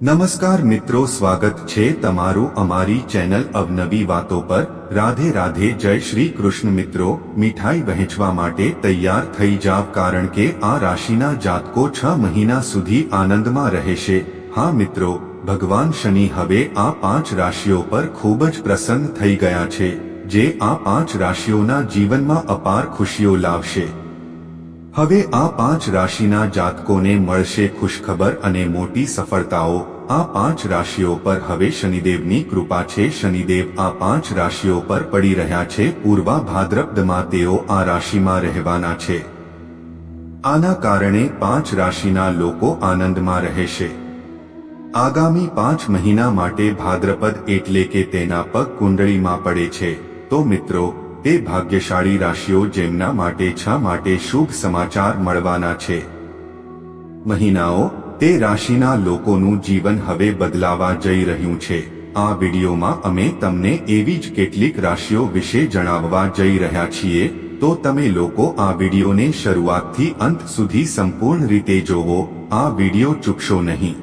નમસ્કાર મિત્રો, સ્વાગત છે તમારું અમારી ચેનલ અવનવી વાતો પર। રાધે રાધે, જય શ્રી કૃષ્ણ। મિત્રો, મીઠાઈ વહેંચવા માટે તૈયાર થઈ જાવ, કારણ કે આ રાશિના જાતકો 6 મહિના સુધી આનંદમાં રહેશે। હા મિત્રો, ભગવાન શનિ હવે આ 5 રાશિઓ પર ખૂબ જ પ્રસન્ન થઈ ગયા છે, જે આ 5 રાશિઓના જીવનમાં અપાર ખુશીઓ લાવશે। હવે આ 5 રાશિના જાતકોને મળશે ખુશખબર અને મોટી સફળતાઓ। આ 5 રાશિઓ પર હવે શનિદેવની કૃપા છે। શનિદેવ આ 5 રાશિઓ પર પડી રહ્યા છે। પૂર્વા ભાદ્રપદમાં તેઓ આ રાશિમાં રહેવાના છે। આના કારણે 5 રાશિના લોકો આનંદમાં રહેશે। આગામી 5 મહિના માટે ભાદ્રપદ એટલે કે તેના પગ કુંડળીમાં પડે છે, તો મિત્રો તે ભાગ્યશાળી રાશિઓ જેમના માટે 6 માટે શુભ સમાચાર મળવાના છે। મહિનાઓ તે રાશિના લોકોનું જીવન હવે બદલાવા જઈ રહ્યું છે। આ વિડીયોમાં અમે તમને એવી જ કેટલીક રાશિઓ વિશે જણાવવા જઈ રહ્યા છીએ, તો તમે લોકો આ વિડીયોને શરૂઆતથી અંત સુધી સંપૂર્ણ રીતે જોવો। આ વિડીયો ચૂકશો નહીં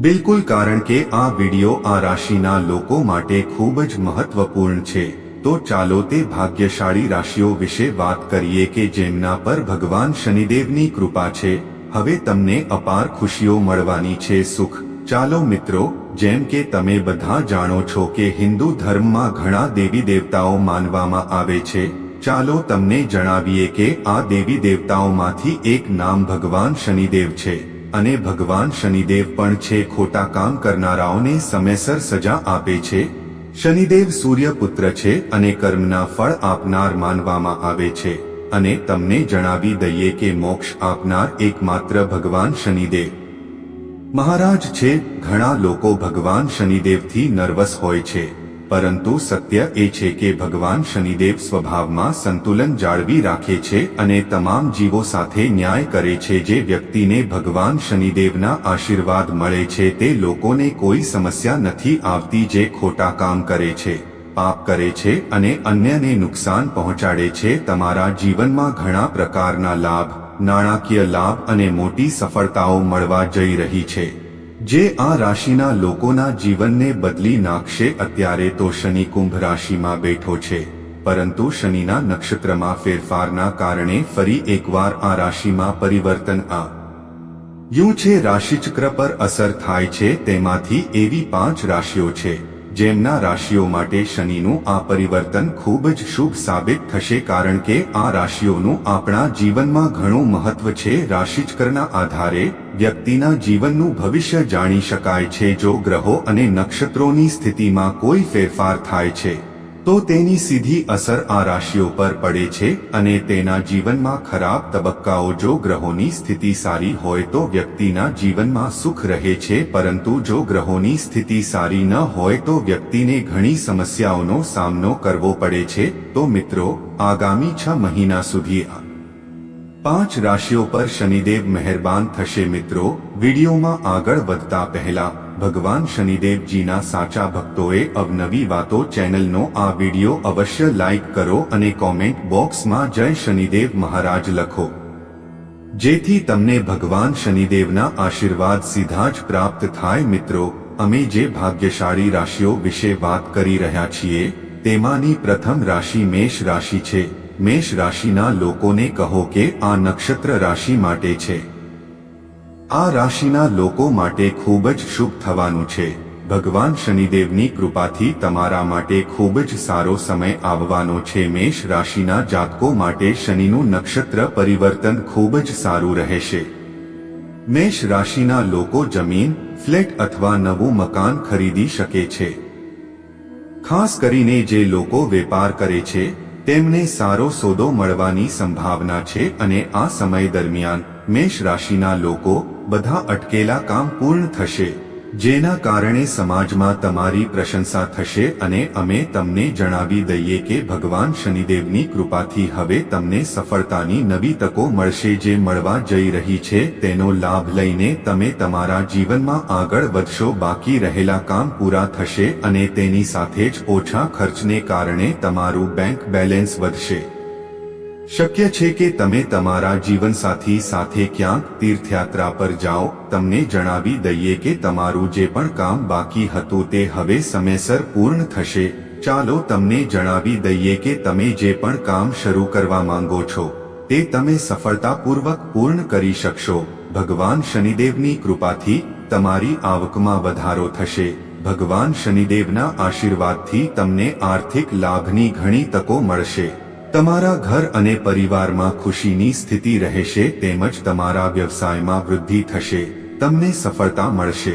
બિલકુલ, કારણ કે આ વિડીયો આ રાશિના લોકો માટે ખૂબ જ મહત્વપૂર્ણ છે। તો ચાલો તે ભાગ્યશાળી રાશિઓ વિશે વાત કરીએ કે જેમના પર ભગવાન શનિદેવની કૃપા છે। હવે તમને અપાર ખુશીઓ મળવાની છે, સુખ। ચાલો મિત્રો, જેમ કે તમે બધા જાણો છો કે હિન્દુ ધર્મમાં ઘણા દેવી દેવતાઓ માનવામાં આવે છે। ચાલો તમને જણાવીએ કે આ દેવી દેવતાઓમાંથી એક નામ ભગવાન શનિદેવ છે, અને ભગવાન શનિદેવ પણ છે ખોટા કામ કરનારાઓને સમયસર સજા આપે છે। શનિદેવ સૂર્યપુત્ર છે અને કર્મના ફળ આપનાર માનવામાં આવે છે। અને તમને જણાવી દઈએ કે મોક્ષ આપનાર એકમાત્ર ભગવાન શનિદેવ મહારાજ છે। ઘણા લોકો ભગવાન શનિદેવથી નર્વસ હોય છે, પરંતુ સત્ય એ છે કે ભગવાન શનિદેવ સ્વભાવમાં સંતુલન જાળવી રાખે છે અને તમામ જીવો સાથે ન્યાય કરે છે। જે વ્યક્તિને ભગવાન શનિદેવના આશીર્વાદ મળે છે તે લોકોને કોઈ સમસ્યા નથી આવતી। જે ખોટા કામ કરે છે, પાપ કરે છે અને અન્યને નુકસાન પહોંચાડે છે, તમારા જીવનમાં ઘણા પ્રકારના લાભ, નાણાકીય લાભ અને મોટી સફળતાઓ મળવા જઈ રહી છે, જે આ રાશિના લોકોના જીવનને બદલી નાખશે। અત્યારે તો શનિ કુંભ રાશિમાં બેઠો છે, પરંતુ શનિના નક્ષત્રમાં ફેરફારના કારણે ફરી એકવાર આ રાશિમાં પરિવર્તન આવ્યું છે। રાશિચક્ર પર અસર થાય છે, તેમાંથી એવી 5 રાશિઓ છે જેમના રાશિઓ માટે શનિનું આ પરિવર્તન ખૂબ જ શુભ સાબિત થશે, કારણ કે આ રાશિઓનું આપણા જીવનમાં ઘણું મહત્વ છે। રાશિચક્રના આધારે વ્યક્તિના જીવનનું ભવિષ્ય જાણી શકાય છે। જો ગ્રહો અને નક્ષત્રોની સ્થિતિમાં કોઈ ફેરફાર થાય છે તો તેની સીધી અસર આ રાશિઓ પર પડે છે અને તેના જીવનમાં ખરાબ તબક્કાઓ। જો ગ્રહોની સ્થિતિ સારી હોય તો વ્યક્તિના જીવનમાં સુખ રહે છે, પરંતુ જો ગ્રહોની સ્થિતિ સારી ન હોય તો વ્યક્તિને ઘણી સમસ્યાઓનો સામનો કરવો પડે છે। તો મિત્રો, આગામી 6 મહિના સુધી આ 5 રાશિઓ પર શનિદેવ મહેરબાન થશે। મિત્રો, વિડીયોમાં આગળ વધતા પહેલા ભગવાન શનિદેવજીના સાચા ભક્તોએ અવનવી વાતો ચેનલનો આ વિડીયો અવશ્ય લાઈક કરો અને કોમેન્ટ બોક્સમાં જય શનિદેવ મહારાજ લખો, જેથી તમને ભગવાન શનિદેવના આશીર્વાદ સીધા જ પ્રાપ્ત થાય। મિત્રો, અમે જે ભાગ્યશાળી રાશિઓ વિશે વાત કરી રહ્યા છીએ તેમાંની પ્રથમ રાશિ મેષ રાશિ છે। મેષ રાશિના લોકોને કહો કે આ નક્ષત્ર રાશિ માટે છે। આ રાશિના લોકો માટે ખૂબ જ શુભ થવાનું છે। ભગવાન શનિદેવની કૃપાથી તમારા માટે ખૂબ જ સારો સમય આવવાનો છે। મેષ રાશિના જાતકો માટે શનિનું નક્ષત્ર પરિવર્તન ખૂબ જ સારું રહેશે। મેષ રાશિના લોકો જમીન, ફ્લેટ અથવા નવું મકાન ખરીદી શકે છે। ખાસ કરીને જે લોકો વેપાર કરે છે તેમને સારો સોદો મળવાની સંભાવના છે, અને આ સમય દરમિયાન મેષ રાશિના લોકો બધા અટકેલા કામ પૂર્ણ થશે, જેના કારણે સમાજમાં તમારી પ્રશંસા થશે। અને અમે તમને જણાવી દઈએ કે ભગવાન શનિદેવની કૃપાથી હવે તમને સફળતાની નવી તકો મળશે, જે મળવા જઈ રહી છે તેનો લાભ લઈને તમે તમારા જીવનમાં આગળ વધશો। બાકી રહેલા કામ પૂરા થશે અને તેની સાથે જ ઓછા ખર્ચને કારણે તમારું બેંક બેલેન્સ વધશે। શક્ય છે કે તમે તમારા જીવનસાથી સાથે ક્યાંક તીર્થયાત્રા પર જાઓ. તમને જણાવી દઈએ કે તમારું જે પણ કામ બાકી હતું તે હવે સમયસર પૂર્ણ થશે. ચાલો તમને જણાવી દઈએ કે તમે જે પણ કામ શરૂ કરવા માંગો છો તે તમે સફળતાપૂર્વક પૂર્ણ કરી શકશો. ભગવાન શનિદેવની કૃપાથી તમારી આવકમાં વધારો થશે. ભગવાન શનિદેવના આશીર્વાદથી તમને આર્થિક લાભની ઘણી તકો મળશે. તમારા ઘર અને પરિવારમાં ખુશીની સ્થિતિ રહેશે તેમજ તમારા વ્યવસાયમાં વૃદ્ધિ થશે. તમને સફળતા મળશે.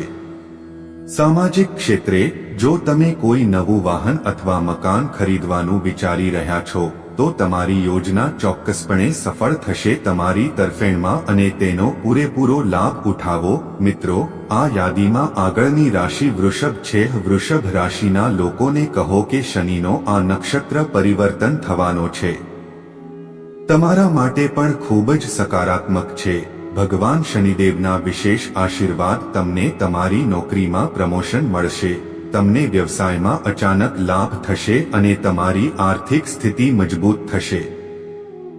સામાજિક ક્ષેત્રે જો તમે કોઈ નવું વાહન અથવા મકાન ખરીદવાનું વિચારી રહ્યા છો તો તમારી યોજના ચોક્કસપણે સફળ થશે. તમારી તરફેણમાં અને તેનો પૂરેપૂરો લાભ ઉઠાવો. મિત્રો, આ યાદીમાં આગળની રાશિ વૃષભ છે. વૃષભ રાશિના લોકોને કહો કે શનિનો આ નક્ષત્ર પરિવર્તન થવાનો છે. તમારા માટે પણ ખૂબ જ સકારાત્મક છે. ભગવાન શનિદેવના વિશેષ આશીર્વાદ તમને તમારી નોકરીમાં પ્રમોશન મળશે. તમને વ્યવસાયમાં અચાનક લાભ થશે અને તમારી આર્થિક સ્થિતિ મજબૂત થશે.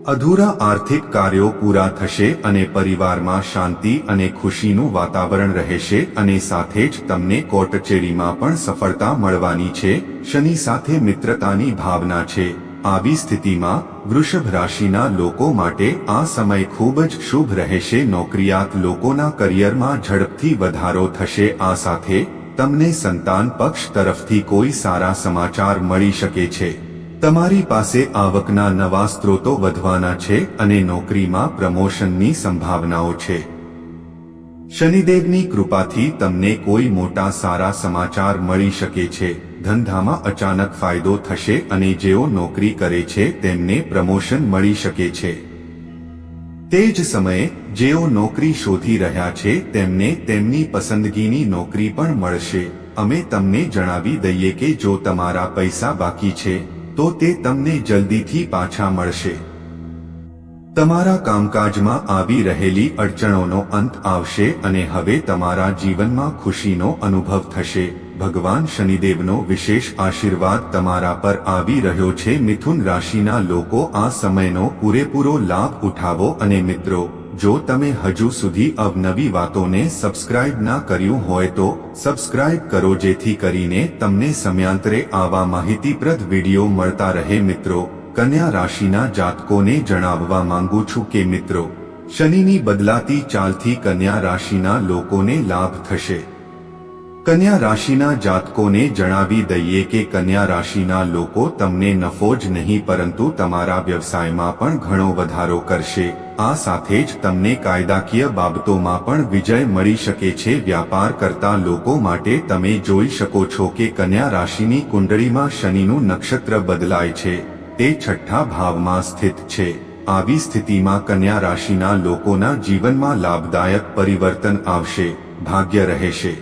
અધૂરા આર્થિક કાર્યો પૂરા થશે અને પરિવારમાં શાંતિ અને ખુશીનું વાતાવરણ રહેશે અને સાથે જ તમને કોર્ટ કચેરીમાં પણ સફળતા મળવાની છે. શનિ સાથે મિત્રતાની ભાવના છે. આવી સ્થિતિમાં વૃષભ રાશિના લોકો માટે આ સમય ખૂબ જ શુભ રહેશે. નોકરિયાત લોકોના કરિયરમાં ઝડપથી વધારો થશે. આ સાથે તમને સંતાન પક્ષ તરફથી કોઈ સારા સમાચાર મળી શકે છે. તમારી પાસે આવકના નવા સ્ત્રોતો વધવાના છે અને નોકરીમાં પ્રમોશનની સંભાવનાઓ છે. શનિદેવની કૃપાથી તમને કોઈ મોટા સારા સમાચાર મળી શકે છે. ધંધામાં અચાનક ફાયદો થશે અને જેઓ નોકરી કરે છે તેમને પ્રમોશન મળી શકે છે. તે જ સમયે જેઓ નોકરી શોધી રહ્યા છે તેમને તેમની પસંદગીની નોકરી પણ મળશે. અમે તમને જણાવી દઈએ કે જો તમારા પૈસા બાકી છે તો તે તમને જલ્દીથી પાછા મળશે. તમારા કામકાજમાં આવી રહેલી અડચણોનો અંત આવશે અને હવે તમારા જીવનમાં ખુશીનો અનુભવ થશે. ભગવાન શનિદેવનો વિશેષ આશીર્વાદ તમારા પર આવી રહ્યો છે. મિથુન રાશિના લોકો આ સમયનો પૂરેપૂરો લાભ ઉઠાવો. અને મિત્રો, જો તમે હજુ સુધી અવનવી વાતોને સબસ્ક્રાઇબ ના કર્યું હોય તો સબસ્ક્રાઇબ કરો જેથી કરીને તમને સમયાંતરે આવા માહિતીપ્રદ વિડીયો મળતા રહે. મિત્રો, કન્યા રાશિના જાતકોને જણાવવા માંગુ છું કે મિત્રો, શનિની બદલાતી ચાલથી કન્યા રાશિના લોકોને લાભ થશે. કન્યા રાશિના જાતકોને જણાવી દઈએ કે કન્યા રાશિના લોકો તમને નફો જ નહીં પરંતુ તમારા વ્યવસાયમાં પણ ઘણો વધારો કરશે. આ સાથે જ તમને કાયદાકીય બાબતોમાં પણ વિજય મળી શકે છે. વ્યાપાર કરતા લોકો માટે તમે જોઈ શકો છો કે કન્યા રાશિની કુંડળીમાં શનિનું નક્ષત્ર બદલાય છે. તે છઠ્ઠા ભાવમાં સ્થિત છે. આવી સ્થિતિમાં કન્યા રાશિના લોકોના જીવનમાં લાભદાયક પરિવર્તન આવશે. ભાગ્ય રહેશે.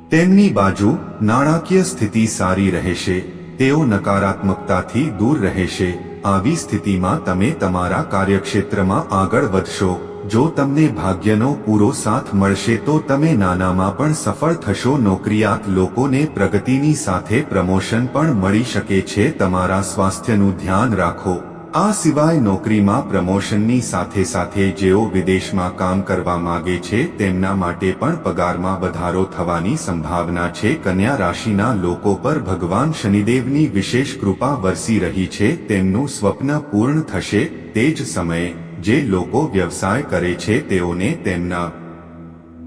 તેમની બાજુ નાણાકીય સ્થિતિ સારી રહેશે. તેઓ નકારાત્મકતાથી દૂર રહેશે. આવી સ્થિતિમાં તમે તમારા કાર્યક્ષેત્રમાં આગળ વધશો. જો તમને ભાગ્યનો પૂરો સાથ મળશે તો તમે નાનામાં પણ સફળ થશો. નોકરિયાત લોકોને પ્રગતિની સાથે પ્રમોશન પણ મળી શકે છે. તમારા સ્વાસ્થ્યનું ધ્યાન રાખો. આ સિવાય નોકરીમાં પ્રમોશનની સાથે સાથે જેઓ વિદેશમાં કામ કરવા માંગે છે તેમના માટે પણ પગારમાં વધારો થવાની સંભાવના છે. કન્યા રાશિના લોકો પર ભગવાન શનિદેવની વિશેષ કૃપા વરસી રહી છે. તેમનું સ્વપ્ન પૂર્ણ થશે. તે જ સમયે જે લોકો વ્યવસાય કરે છે તેઓને તેમના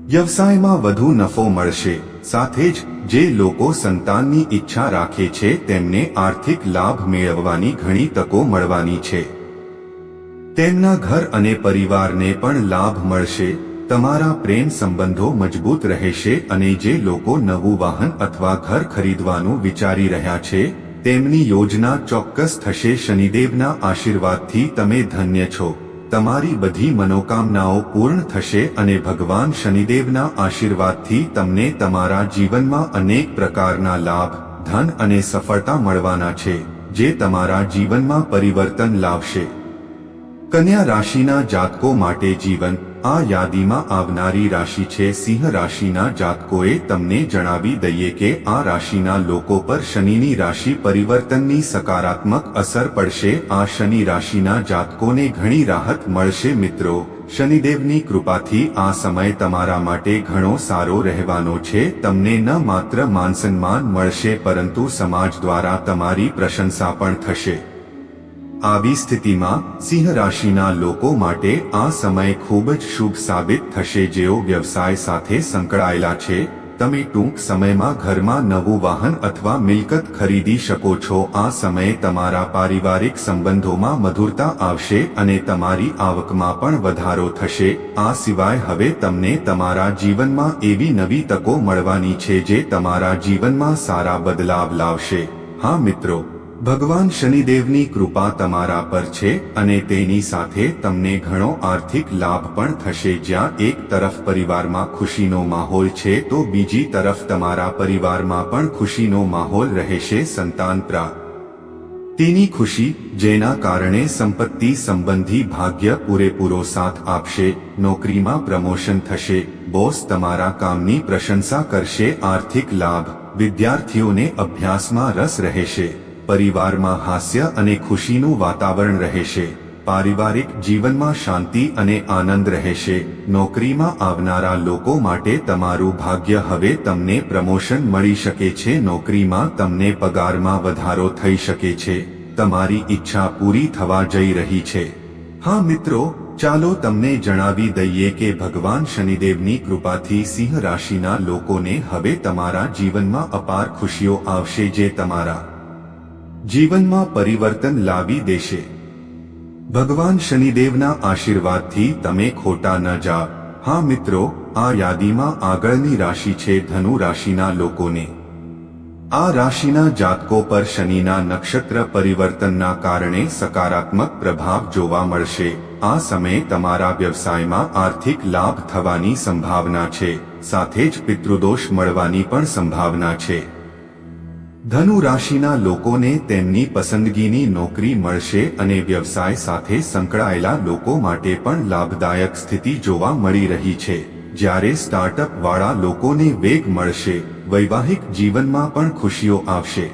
વ્યવસાયમાં વધુ નફો મળશે. સાથે જ જે લોકો સંતાનની ઈચ્છા રાખે છે તેમને આર્થિક લાભ મેળવવાની ઘણી તકો મળવાની છે. તેમના ઘર અને પરિવારને પણ લાભ મળશે. તમારા પ્રેમ સંબંધો મજબૂત રહેશે અને જે લોકો નવું વાહન અથવા ઘર ખરીદવાનું વિચારી રહ્યા છે તેમની યોજના ચોક્કસ થશે. શનિદેવના આશીર્વાદથી તમે ધન્ય છો. તમારી બધી મનોકામનાઓ પૂર્ણ થશે અને ભગવાન શનિદેવના આશીર્વાદથી તમને તમારા જીવનમાં અનેક પ્રકારના લાભ, ધન અને સફળતા મળવાના છે જે તમારા જીવનમાં પરિવર્તન લાવશે. કન્યા રાશિના જાતકો માટે જીવન આ યાદીમાં આવનારી રાશિ છે સિંહ રાશિના જાતકોએ તમને જણાવી દઈએ કે આ રાશિના લોકો પર શનિની રાશિ પરિવર્તનની સકારાત્મક અસર પડશે। આ શનિ રાશિના જાતકોને ઘણી રાહત મળશે। મિત્રો, શનિદેવની કૃપાથી આ સમય તમારા માટે ઘણો સારો રહેવાનો છે। તમને ન માત્ર માનસન્માન મળશે પરંતુ સમાજ દ્વારા તમારી પ્રશંસા પણ થશે। આવી સ્થિતિમાં સિંહ રાશિના લોકો માટે આ સમય ખૂબ જ શુભ સાબિત થશે। જેઓ વ્યવસાય સાથે સંકળાયેલા છે, તમે ટૂંક સમયમાં ઘરમાં નવું વાહન અથવા મિલકત ખરીદી શકો છો। આ સમયે તમારા પારિવારિક સંબંધોમાં મધુરતા આવશે અને તમારી આવકમાં પણ વધારો થશે। આ સિવાય હવે તમને તમારા જીવનમાં એવી નવી તકો મળવાની છે જે તમારા જીવનમાં સારા બદલાવ લાવશે। હા મિત્રો, ભગવાન શનિદેવની કૃપા તમારા પર છે અને તેની સાથે તમને ઘણો આર્થિક લાભ પણ થશે। જ્યાં એક તરફ પરિવારમાં ખુશીનો માહોલ છે તો બીજી તરફ તમારા પરિવારમાં પણ ખુશીનો માહોલ રહેશે। સંતાન પ્રાપ્તિની ખુશી, જેના કારણે સંપત્તિ સંબંધી ભાગ્ય પૂરેપૂરો સાથ આપશે। નોકરીમાં પ્રમોશન થશે, બોસ તમારા કામની પ્રશંસા કરશે। આર્થિક લાભ, વિદ્યાર્થીઓને અભ્યાસમાં રસ રહેશે। પરિવારમાં હાસ્ય અને ખુશીનું વાતાવરણ રહેશે। પારિવારિક જીવનમાં શાંતિ અને આનંદ રહેશે। નોકરીમાં આવનારા લોકો માટે તમારું ભાગ્ય હવે તમને પ્રમોશન મળી શકે છે। નોકરીમાં તમને પગારમાં વધારો થઈ શકે છે। તમારી ઈચ્છા પૂરી થવા જઈ રહી છે। હા મિત્રો, ચાલો તમને જણાવી દઈએ કે ભગવાન શનિદેવની કૃપાથી સિંહ રાશિના લોકોને હવે તમારા જીવનમાં અપાર ખુશીઓ આવશે જે તમારા જીવનમાં પરિવર્તન લાવી દેશે। ભગવાન શનિદેવના આશીર્વાદથી તમે ખોટા ન જાઓ। હા મિત્રો, આ યાદીમાં આગળની રાશિ છે ધનુ રાશિના લોકોને। આ રાશિના જાતકો પર શનિના નક્ષત્ર પરિવર્તનના કારણે સકારાત્મક પ્રભાવ જોવા મળશે। આ સમયે તમારા વ્યવસાયમાં આર્થિક લાભ થવાની સંભાવના છે, સાથે જ પિતૃદોષ મળવાની પણ સંભાવના છે। ધનુ રાશિના લોકોને તેમની પસંદગીની નોકરી મળશે અને વ્યવસાય સાથે સંકળાયેલા લોકો માટે પણ લાભદાયક સ્થિતિ જોવા મળી રહી છે। જ્યારે સ્ટાર્ટઅપ વાળા લોકોને વેગ મળશે। વૈવાહિક જીવનમાં પણ ખુશીઓ આવશે।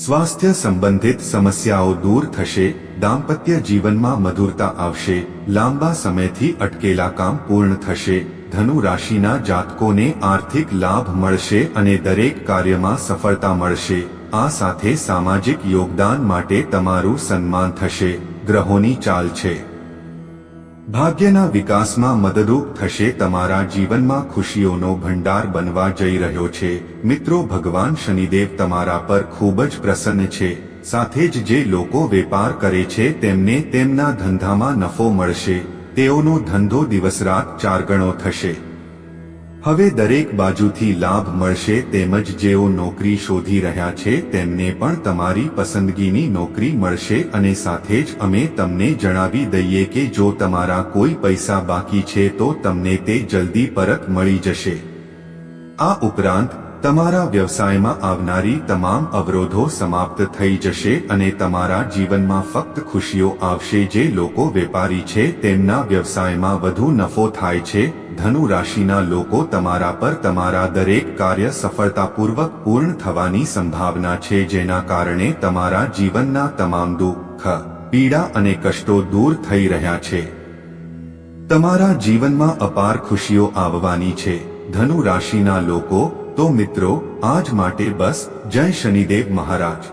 સ્વાસ્થ્ય સંબંધિત સમસ્યાઓ દૂર થશે। દાંપત્ય જીવનમાં મધુરતા આવશે। લાંબા સમયથી અટકેલા કામ પૂર્ણ થશે। ધનુ રાશિના જાતકોને આર્થિક લાભ મળશે અને દરેક કાર્યમાં સફળતા મળશે। આ સાથે સામાજિક યોગદાન માટે તમારું સન્માન થશે। ગ્રહોની ચાલ છે, ભાગ્યના વિકાસમાં મદદરૂપ થશે। તમારા જીવનમાં ખુશીઓનો ભંડાર બનવા જઈ રહ્યો છે। મિત્રો, ભગવાન શનિદેવ તમારા પર ખૂબ જ પ્રસન્ન છે। સાથે જ જે લોકો વેપાર કરે છે તેમને તેમના ધંધામાં નફો મળશે। તેઓનો ધંધો દિવસ-રાત 4 ગણો થશે। હવે દરેક બાજુથી લાભ મળશે। તેમજ જેઓ નોકરી શોધી રહ્યા છે તેમને પણ તમારી પસંદગીની નોકરી મળશે। અને સાથે જ અમે તમને જણાવી દઈએ કે જો તમારા કોઈ પૈસા બાકી છે તો તમને તે જલ્દી પરત મળી જશે। આ ઉપરાંત તમારા વ્યવસાયમાં આવનારી તમામ અવરોધો સમાપ્ત થઈ જશે અને તમારા જીવનમાં ફક્ત ખુશીઓ આવશે। જે લોકો વેપારી છે તેમના વ્યવસાયમાં વધુ નફો થાય છે। ધનુ રાશિના લોકો તમારા પર તમારા દરેક કાર્ય સફળતાપૂર્વક પૂર્ણ થવાની સંભાવના છે, જેના કારણે તમારા જીવનના તમામ દુઃખ, પીડા અને કષ્ટો દૂર થઈ રહ્યા છે। તમારા જીવનમાં અપાર ખુશીઓ આવવાની છે। ધનુ રાશિના લોકો, તો મિત્રો, આજ માટે બસ। જય શનિદેવ મહારાજ।